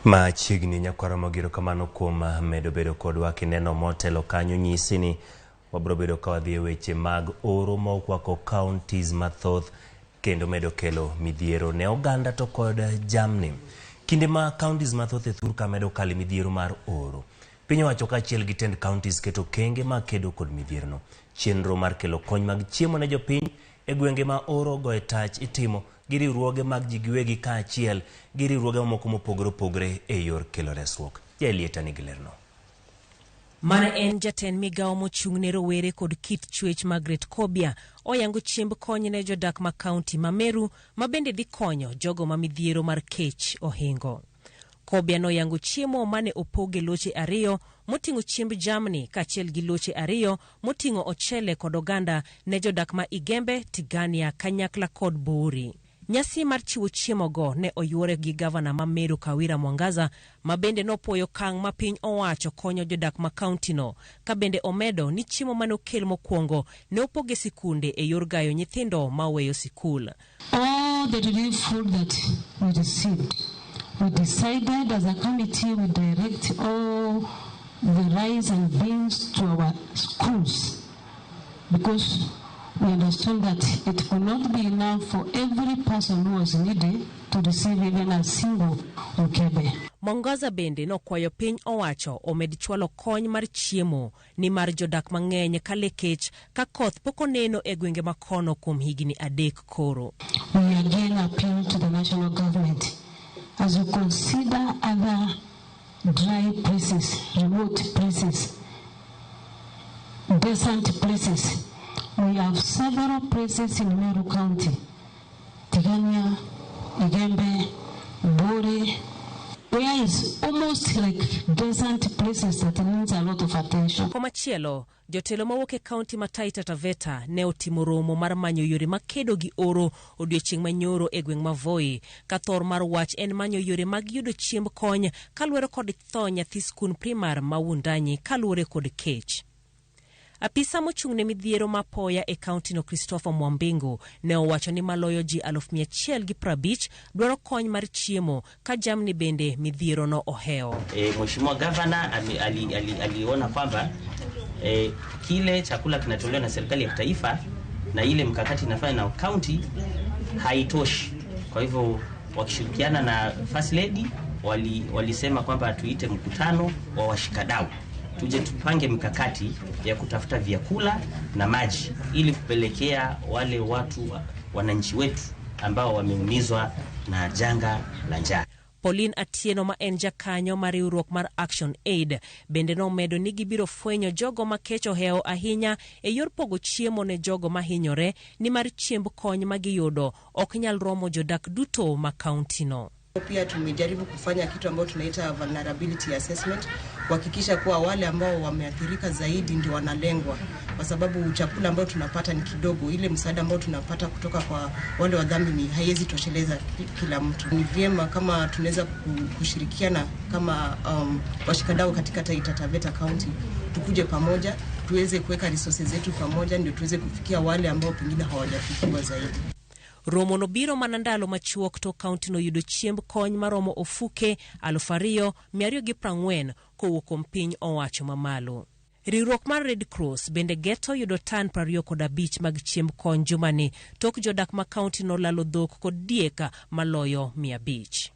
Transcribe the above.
Machiegni nyakwara magiro kamano kuom medo bedo kodwa kineno motelo kanyo nyisi ni wabro bedo ka wadhi e weche mag oro ma okwako counties mathoth kendo medo kelo midhiero ne oganda to kod jamni. Kinde ma counties mathoth e thurka medo kali midhiero mar oro. Piny owacho kaachiel gi tend counties keto kenge ma kedo kod midhiero no. Chenro mar kelo kony mag chiemo ne jopiny e gwenge ma oro goe tach itimo gi riwruoge mag ji giwegi kaachiel gi riwruoge mamoko mopogore opogore e yor kelo resruok. Jalieta nigi lerno. Mane en jatend migawo mochung' ne rowere kod kit chwech Margaret Kobia oyango chiemb kony ne jodak ma kaunti ma Meru ma bende dhi konyo jogo ma midhiero mar kech ohingo. Kobia noyango chiemo mane opoge loche ariyo moting'o chiemb jamni kaachiel gi loche ariyo moting'o ochele kod oganda ne jodak ma Igembe, Tigania, Kanyakla kod Buri. Nyasi mar chiwo chiemo go ne oyuore gi gavana ma Meru Kawira Mwangaza ma bende nopuoyo kang' ma piny owacho konyo jodak ma kaunti no, ka bende omedo ni chiemo mane okel mokwongo ne opoge sikunde e yor gayo nyithindo ma weyo sikul. All the relief food that we received, we decided as a committee we direct all the rice and beans to our schools because we understood that it could not be enough for every person who was needed to receive even a single mkebe. Mwangaza bende nokwayo piny owacho omed chwalo kony mar chiemo ni mar jodak mang'eny kale kech ka koth poko neno e gwenge makono kuom higni 3 koro. We again appeal to the national government as we consider other dry places, remote places, desert places. We have several places in Meru County, Tigania, Igembe, Buri, where is almost like desert places that needs a lot of attention. Komachielo, jotelo mawuok e kaunti ma Taita Taveta ne otimo romo mar manyo yore makedo gi oro odiochieng' manyoro e gweng' ma Voi, ka thor mar wach en manyo yore mag yudo chiemb kony kaluwore kod tho nyathi skund primar ma Wundanyi kaluwore kod kech. Apisa mochung' ne midhiero mapoya e kaunti no Christopher Mwambingu ne owacho ni maloyo ji 150 dwaro kony mar chiemo ka jamni bende midhiero no oheo. Mheshimiwa Gavana aliona kwamba kile chakula kinatolewa na serikali ya taifa na ile mkakati inafanya na county haitoshi. Kwa hivyo wakishirikiana na First Lady walisema kwamba tuite mkutano wa washikadau. Tuje tupange mikakati ya kutafuta vyakula na maji ili kupelekea wale watu wananchi wetu ambao wameumizwa na janga la njaa. Pauline Atieno ma en jakanyo mar riwruok mar Action Aid bende nomedo ni gibiro fwenyo jogo ma kech oheo ahinya e yor pogo chiemo ne jogo ma hinyore ni mar chiemb kony ma giyudo ok nyal romo jodak duto ma kaunti no. Pia tumejaribu kufanya kitu ambacho tunaita vulnerability assessment, kuhakikisha kuwa wale ambao wameathirika zaidi ndio wanalengwa, kwa sababu chakula ambao tunapata ni kidogo. Ile msaada ambao tunapata kutoka kwa wale wadhamini haiwezi tosheleza kila mtu. Ni vyema kama tunaweza kushirikiana kama washikadau katika Taita Taveta County, tukuje pamoja tuweze kuweka resources zetu pamoja ndio tuweze kufikia wale ambao pengine hawajafikiwa zaidi. Romo no biro manandalo machuok to kaunti no yudo chiemb kony maromo ofuke 2,240 kowuok kuom piny owacho mamalo. Riwruok mar Red Cross bende geto yudo tan 25 mag chiemb kony jumani tok jodak ma kaunti no lalo dhok kod dieka maloyo 500.